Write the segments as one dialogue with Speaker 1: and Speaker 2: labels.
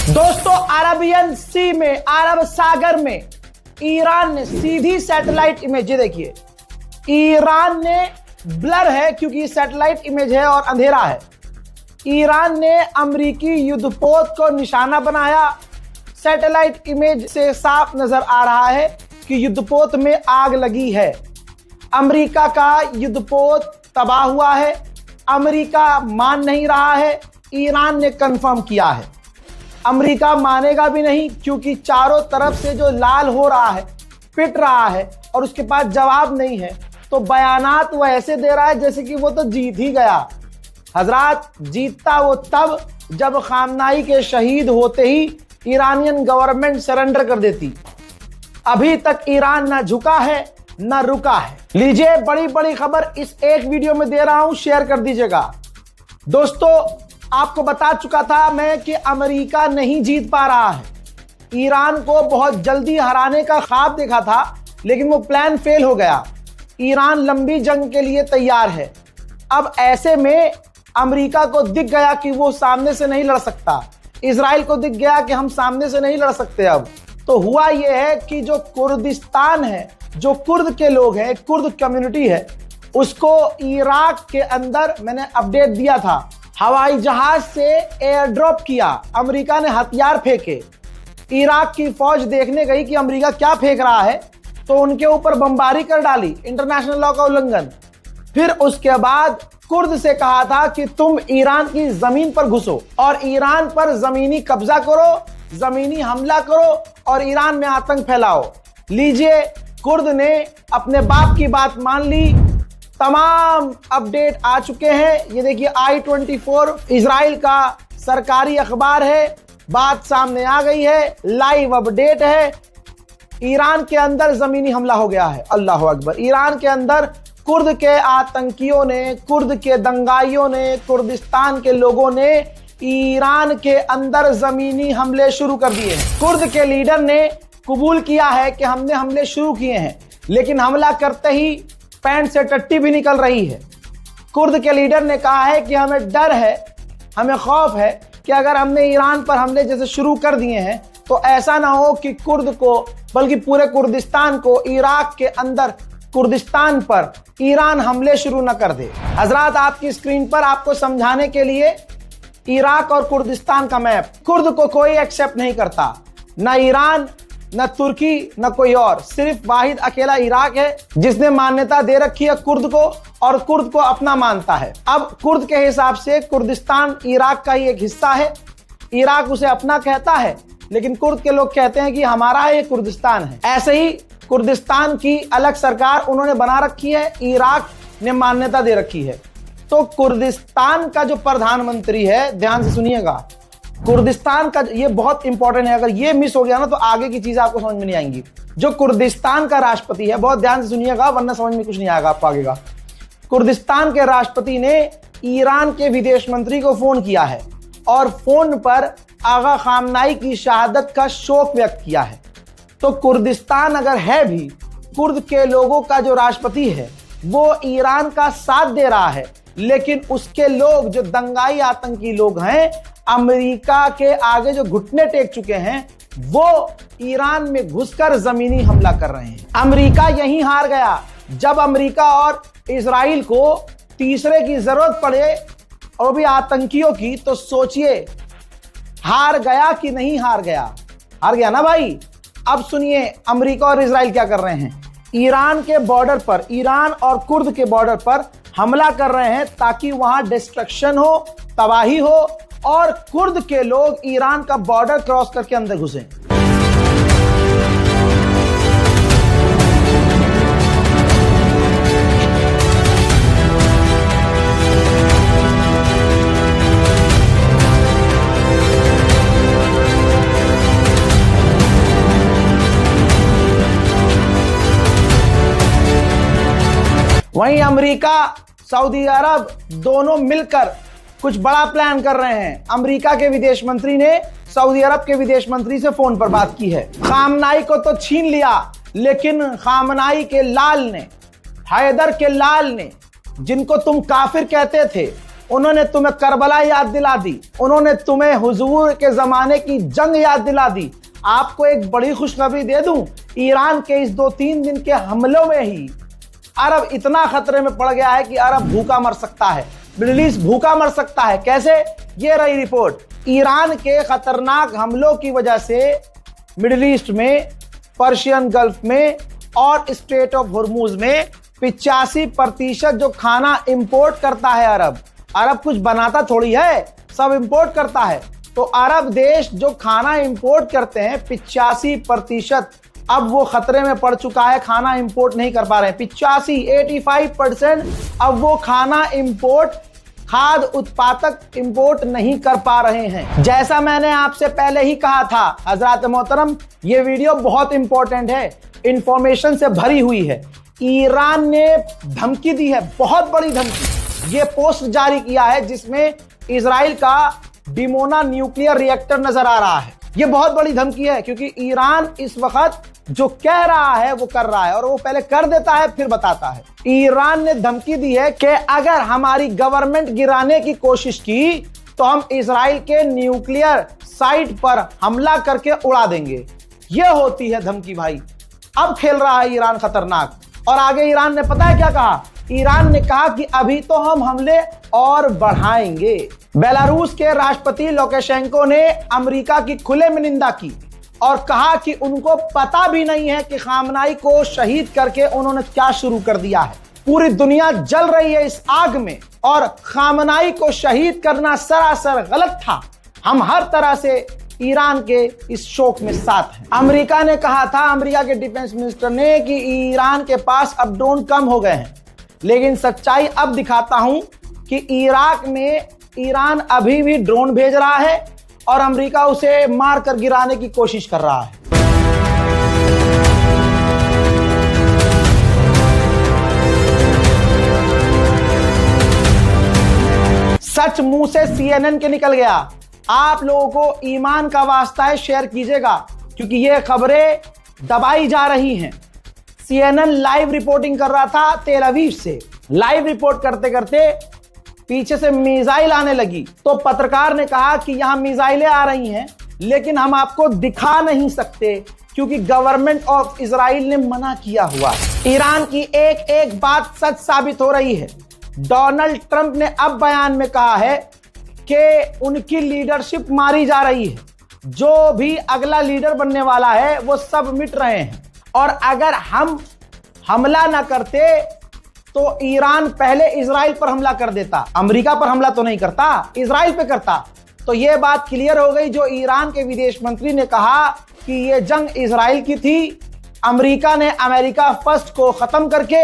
Speaker 1: दोस्तों, अरबियन सी में, अरब सागर में ईरान ने सीधी सैटेलाइट इमेज, देखिए ईरान ने, ब्लर है क्योंकि सैटेलाइट इमेज है और अंधेरा है। ईरान ने अमेरिकी युद्धपोत को निशाना बनाया। सैटेलाइट इमेज से साफ नजर आ रहा है कि युद्धपोत में आग लगी है। अमेरिका का युद्धपोत तबाह हुआ है। अमेरिका मान नहीं रहा है, ईरान ने कंफर्म किया है। अमेरिका मानेगा भी नहीं क्योंकि चारों तरफ से जो लाल हो रहा है, पिट रहा है और उसके पास जवाब नहीं है, तो बयानात वो ऐसे दे रहा है जैसे कि वो तो जीत ही गया। हजरात, जीतता वो तब जब खामनाई के शहीद होते ही ईरानियन गवर्नमेंट सरेंडर कर देती। अभी तक ईरान ना झुका है ना रुका है। लीजिए, बड़ी बड़ी खबर इस एक वीडियो में दे रहा हूं, शेयर कर दीजिएगा। दोस्तों, आपको बता चुका था मैं कि अमेरिका नहीं जीत पा रहा है। ईरान को बहुत जल्दी हराने का ख्वाब देखा था, लेकिन वो प्लान फेल हो गया। ईरान लंबी जंग के लिए तैयार है। अब ऐसे में अमेरिका को दिख गया कि वो सामने से नहीं लड़ सकता। इजराइल को दिख गया कि हम सामने से नहीं लड़ सकते। अब तो हुआ यह है कि जो कुर्दिस्तान है, जो कुर्द के लोग हैं, कुर्द कम्युनिटी है, उसको इराक के अंदर मैंने अपडेट दिया था, हवाई जहाज से एयर ड्रॉप किया। अमेरिका ने हथियार फेंके। इराक की फौज देखने गई कि अमेरिका क्या फेंक रहा है, तो उनके ऊपर बमबारी कर डाली, इंटरनेशनल लॉ का उल्लंघन। फिर उसके बाद कुर्द से कहा था कि तुम ईरान की जमीन पर घुसो और ईरान पर जमीनी कब्जा करो, जमीनी हमला करो और ईरान में आतंक फैलाओ। लीजिए, कुर्द ने अपने बाप की बात मान ली। तमाम अपडेट आ चुके हैं। ये देखिए, I24 इजराइल का सरकारी अखबार है। बात सामने आ गई है, लाइव अपडेट है। ईरान के अंदर जमीनी हमला हो गया है। अल्लाह अकबर। ईरान के अंदर कुर्द के आतंकियों ने, कुर्द के दंगाइयों ने, कुर्दिस्तान के लोगों ने ईरान के अंदर जमीनी हमले शुरू कर दिए हैं। कुर्द के लीडर ने कबूल किया है कि हमने हमले शुरू किए हैं, लेकिन हमला करते ही पैंट से टट्टी भी निकल रही है। कुर्द के लीडर ने कहा है कि हमें डर है, हमें खौफ है कि अगर हमने ईरान पर हमले जैसे शुरू कर दिए हैं तो ऐसा ना हो कि कुर्द को, बल्कि पूरे कुर्दिस्तान को, इराक के अंदर कुर्दिस्तान पर ईरान हमले शुरू न कर दे। हजरात, आपकी स्क्रीन पर आपको समझाने के लिए इराक और कुर्दिस्तान का मैप। कुर्द को कोई एक्सेप्ट नहीं करता, ना ईरान, न तुर्की, न कोई और। सिर्फ वाहिद अकेला इराक है जिसने मान्यता दे रखी है कुर्द को, और कुर्द को अपना मानता है। अब कुर्द के हिसाब से कुर्दिस्तान इराक का ही एक हिस्सा है। इराक उसे अपना कहता है, लेकिन कुर्द के लोग कहते हैं कि हमारा ये कुर्दिस्तान है। ऐसे ही कुर्दिस्तान की अलग सरकार उन्होंने बना रखी है, इराक ने मान्यता दे रखी है। तो कुर्दिस्तान का जो प्रधानमंत्री है, ध्यान से सुनिएगा, कुर्दिस्तान का, ये बहुत इंपॉर्टेंट है। अगर ये मिस हो गया ना तो आगे की चीजें आपको समझ में नहीं आएंगी। जो कुर्दिस्तान का राष्ट्रपति है, बहुत ध्यान से सुनिएगा वरना समझ में कुछ नहीं आएगा आपको आगे का। कुर्दिस्तान के राष्ट्रपति ने ईरान के विदेश मंत्री को फोन किया है और फोन पर आगा खामनाई की शहादत का शोक व्यक्त किया है। तो कुर्दिस्तान अगर है भी, कुर्द के लोगों का जो राष्ट्रपति है वो ईरान का साथ दे रहा है, लेकिन उसके लोग, जो दंगाई आतंकी लोग हैं, अमेरिका के आगे जो घुटने टेक चुके हैं, वो ईरान में घुसकर जमीनी हमला कर रहे हैं। अमेरिका यहीं हार गया। जब अमेरिका और इजराइल को तीसरे की जरूरत पड़े, और भी आतंकियों की, तो सोचिए हार गया कि नहीं हार गया? हार गया ना भाई। अब सुनिए अमेरिका और इजराइल क्या कर रहे हैं। ईरान के बॉर्डर पर, ईरान और कुर्द के बॉर्डर पर हमला कर रहे हैं ताकि वहां डिस्ट्रक्शन हो, तबाही हो और कुर्द के लोग ईरान का बॉर्डर क्रॉस करके अंदर घुसें। वहीं अमेरिका, सऊदी अरब दोनों मिलकर कुछ बड़ा प्लान कर रहे हैं। अमेरिका के विदेश मंत्री ने सऊदी अरब के विदेश मंत्री से फोन पर बात की है। खामनाई को तो छीन लिया, लेकिन खामनाई के लाल ने, हैदर के लाल ने, जिनको तुम काफिर कहते थे, उन्होंने तुम्हें करबला याद दिला दी, उन्होंने तुम्हें हुजूर के जमाने की जंग याद दिला दी। आपको एक बड़ी खुशखबरी दे दूं, ईरान के इस 2-3 दिन के हमलों में ही अरब इतना खतरे में पड़ गया है कि अरब भूखा मर सकता है, मिडिल ईस्ट भूखा मर सकता है। कैसे? ये रही रिपोर्ट। ईरान के खतरनाक हमलों की वजह से मिडिल ईस्ट में, पर्शियन गल्फ में और स्ट्रेट ऑफ हॉर्मूज में 85% जो खाना इंपोर्ट करता है अरब कुछ बनाता थोड़ी है, सब इंपोर्ट करता है। तो अरब देश जो खाना इंपोर्ट करते हैं 85% अब वो खतरे में पड़ चुका है, खाना इंपोर्ट नहीं कर पा रहे हैं। 85% अब वो खाना इंपोर्ट, खाद्य उत्पादक इंपोर्ट नहीं कर पा रहे हैं। जैसा मैंने आपसे पहले ही कहा था हजरात मोहतरम, ये वीडियो बहुत इंपॉर्टेंट है, इंफॉर्मेशन से भरी हुई है। ईरान ने धमकी दी है, बहुत बड़ी धमकी। ये पोस्ट जारी किया है जिसमें इजराइल का डिमोना न्यूक्लियर रिएक्टर नजर आ रहा है। ये बहुत बड़ी धमकी है क्योंकि ईरान इस वक्त जो कह रहा है वो कर रहा है, और वो पहले कर देता है फिर बताता है। ईरान ने धमकी दी है कि अगर हमारी गवर्नमेंट गिराने की कोशिश की तो हम इजराइल के न्यूक्लियर साइट पर हमला करके उड़ा देंगे। ये होती है धमकी भाई। अब खेल रहा है ईरान खतरनाक। और आगे ईरान ने पता है क्या कहा? ईरान ने कहा कि अभी तो हम हमले और बढ़ाएंगे। बेलारूस के राष्ट्रपति लुकाशेंको ने अमेरिका की खुले में निंदा की और कहा कि उनको पता भी नहीं है कि खामनाई को शहीद करके उन्होंने क्या शुरू कर दिया है। पूरी दुनिया जल रही है इस आग में और खामनाई को शहीद करना सरासर गलत था। हम हर तरह से ईरान के इस शोक में साथ हैं। अमेरिका ने कहा था, अमेरिका के डिफेंस मिनिस्टर ने, कि ईरान के पास अब ड्रोन कम हो गए हैं, लेकिन सच्चाई अब दिखाता हूं कि इराक में ईरान अभी भी ड्रोन भेज रहा है और अमेरिका उसे मार कर गिराने की कोशिश कर रहा है। सच मुंह से CNN के निकल गया। आप लोगों को ईमान का वास्ता है, शेयर कीजिएगा क्योंकि ये खबरें दबाई जा रही हैं। CNN लाइव रिपोर्टिंग कर रहा था तेल अवीव से। लाइव रिपोर्ट करते करते पीछे से मिसाइल आने लगी, तो पत्रकार ने कहा कि यहां मिसाइलें आ रही हैं लेकिन हम आपको दिखा नहीं सकते क्योंकि गवर्नमेंट ऑफ इजराइल ने मना किया हुआ है। ईरान की एक एक बात सच साबित हो रही है। डोनाल्ड ट्रंप ने अब बयान में कहा है कि उनकी लीडरशिप मारी जा रही है। जो भी अगला लीडर बनने वाला है वो सब मिट रहे हैं, और अगर हम हमला ना करते तो ईरान पहले इजराइल पर हमला कर देता। अमेरिका पर हमला तो नहीं करता, इजराइल पे करता। तो यह बात क्लियर हो गई। जो ईरान के विदेश मंत्री ने कहा कि यह जंग इजराइल की थी, अमेरिका ने अमेरिका फर्स्ट को खत्म करके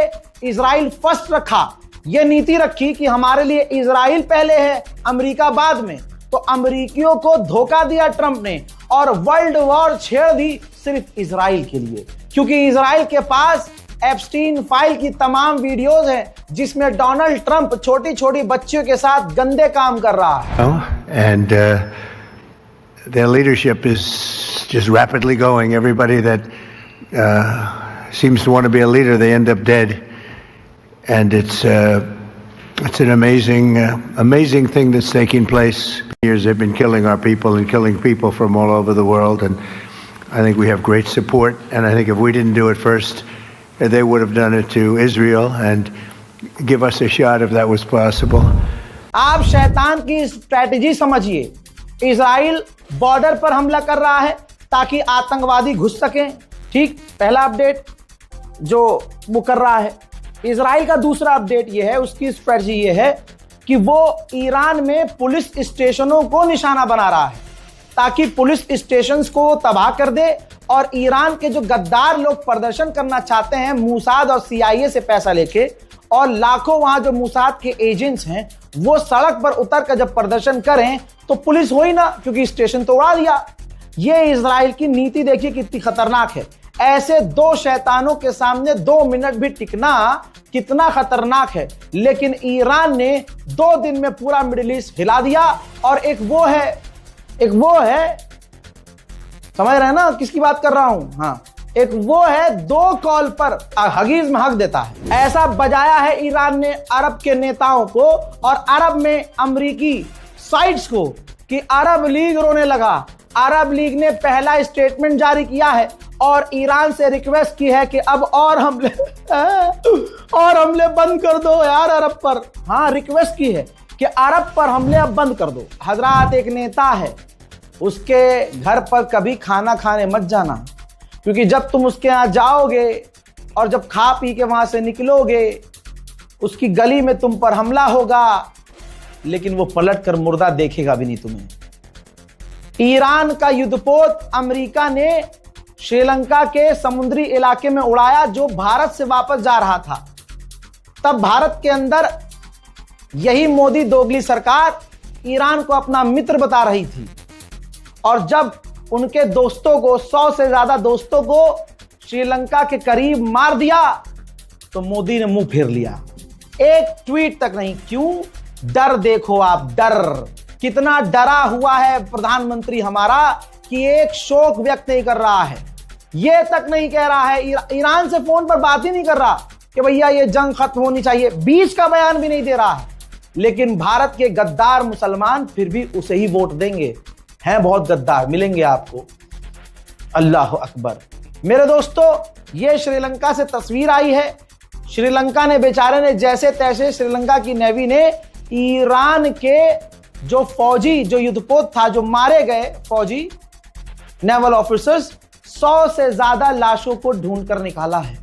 Speaker 1: इजराइल फर्स्ट रखा। यह नीति रखी कि हमारे लिए इजराइल पहले है, अमेरिका बाद में। तो अमेरिकियों को धोखा दिया ट्रंप ने और वर्ल्ड वॉर छेड़ दी सिर्फ इजराइल के लिए, क्योंकि इजराइल के पास एप्स्टीन फाइल की तमाम वीडियोस हैं जिसमें डोनाल्ड ट्रंप छोटी छोटी बच्चियों के साथ गंदे काम कर रहा है।
Speaker 2: And their leadership is just rapidly going. Everybody that seems to want to be a leader, they end up dead. And it's an amazing thing that's taking place. Years they've been killing our people and killing people from all over the world, and I think we have great support. And I think if we didn't do it first, they would have done it to Israel and give us a shot if that was possible.
Speaker 1: आप शैतान की strategy समझिए। Israel border पर हमला कर रहा है ताकि आतंकवादी घुस सकें। ठीक, पहला अपडेट जो वो कर रहा है। इजराइल का दूसरा अपडेट ये है, उसकी स्ट्रैटेजी ये है कि वो ईरान में पुलिस स्टेशनों को निशाना बना रहा है ताकि पुलिस स्टेशंस को तबाह कर दे, और ईरान के जो गद्दार लोग प्रदर्शन करना चाहते हैं मूसाद और CIA से पैसा लेके, और लाखों वहां जो मूसाद के एजेंट्स हैं वो सड़क पर उतर कर जब प्रदर्शन करें तो पुलिस हो ही ना, क्योंकि स्टेशन तो उड़ा दिया। ये इजराइल की नीति देखिए कितनी खतरनाक है। ऐसे दो शैतानों के सामने 2 मिनट भी टिकना कितना खतरनाक है। लेकिन ईरान ने 2 दिन में पूरा मिडिल ईस्ट हिला दिया। और एक वो है, समझ रहे हैं ना किसकी बात कर रहा हूं? हाँ, एक वो है 2 कॉल पर हगीज में हक देता है। ऐसा बजाया है ईरान ने अरब के नेताओं को और अरब में अमेरिकी साइट्स को कि अरब लीग रोने लगा। अरब लीग ने पहला स्टेटमेंट जारी किया है और ईरान से रिक्वेस्ट की है कि अब और हमले बंद कर दो यार अरब पर। हाँ, रिक्वेस्ट की है कि अरब पर हमले अब बंद कर दो। हजरात, एक नेता है, उसके घर पर कभी खाना खाने मत जाना, क्योंकि जब तुम उसके यहाँ जाओगे और जब खा पी के वहां से निकलोगे, उसकी गली में तुम पर हमला होगा, लेकिन वो पलट कर मुर्दा देखेगा भी नहीं तुम्हें। ईरान का युद्धपोत अमेरिका ने श्रीलंका के समुद्री इलाके में उड़ाया जो भारत से वापस जा रहा था। तब भारत के अंदर यही मोदी दोगली सरकार ईरान को अपना मित्र बता रही थी और जब उनके दोस्तों को, 100 से ज्यादा दोस्तों को श्रीलंका के करीब मार दिया तो मोदी ने मुंह फेर लिया। एक ट्वीट तक नहीं। क्यों? डर देखो आप, डर कितना डरा हुआ है प्रधानमंत्री हमारा कि एक शोक व्यक्त नहीं कर रहा है, ये तक नहीं कह रहा है, ईरान से फोन पर बात ही नहीं कर रहा कि भैया ये जंग खत्म होनी चाहिए, बीच का बयान भी नहीं दे रहा है। लेकिन भारत के गद्दार मुसलमान फिर भी उसे ही वोट देंगे। हैं बहुत गद्दार, मिलेंगे आपको। अल्लाह अकबर। मेरे दोस्तों, ये श्रीलंका से तस्वीर आई है। श्रीलंका ने बेचारे ने जैसे तैसे, श्रीलंका की नेवी ने ईरान के जो फौजी, जो युद्धपोत था, जो मारे गए फौजी नेवल ऑफिसर्स, 100 से ज्यादा लाशों को ढूंढ कर निकाला है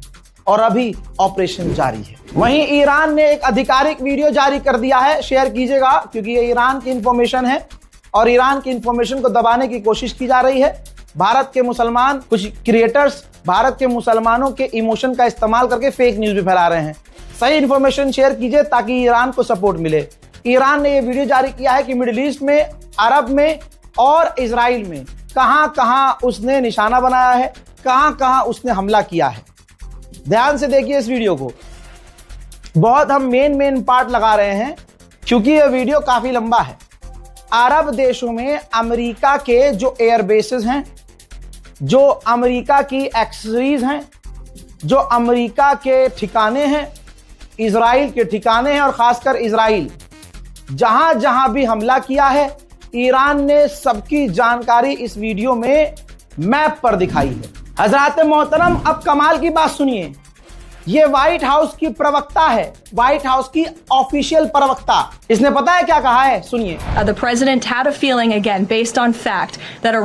Speaker 1: और अभी ऑपरेशन जारी है। वहीं ईरान ने एक आधिकारिक वीडियो जारी कर दिया है, शेयर कीजिएगा क्योंकि ये ईरान की इंफॉर्मेशन है और ईरान की इंफॉर्मेशन को दबाने की कोशिश की जा रही है। भारत के मुसलमान, कुछ क्रिएटर्स भारत के मुसलमानों के इमोशन का इस्तेमाल करके फेक न्यूज भी फैला रहे हैं। सही इंफॉर्मेशन शेयर कीजिए ताकि ईरान को सपोर्ट मिले। ईरान ने यह वीडियो जारी किया है कि मिडिल ईस्ट में, अरब में और इजराइल में कहां कहां उसने निशाना बनाया है, कहां कहां उसने हमला किया है। ध्यान से देखिए इस वीडियो को। बहुत हम मेन पार्ट लगा रहे हैं क्योंकि यह वीडियो काफी लंबा है। अरब देशों में अमेरिका के जो एयरबेसेस हैं, जो अमेरिका की एक्सेसरीज हैं, जो अमेरिका के ठिकाने हैं, इजराइल के ठिकाने हैं और खासकर इजराइल, जहां जहां भी हमला किया है, ईरान ने सबकी जानकारी इस वीडियो में मैप पर दिखाई है। हजरात मोहतरम, अब कमाल की बात सुनिए। ये व्हाइट हाउस की प्रवक्ता है, व्हाइट हाउस की ऑफिशियल प्रवक्ता। इसने पता है क्या कहा है? सुनिए।
Speaker 3: The president had a feeling, again based on fact, that a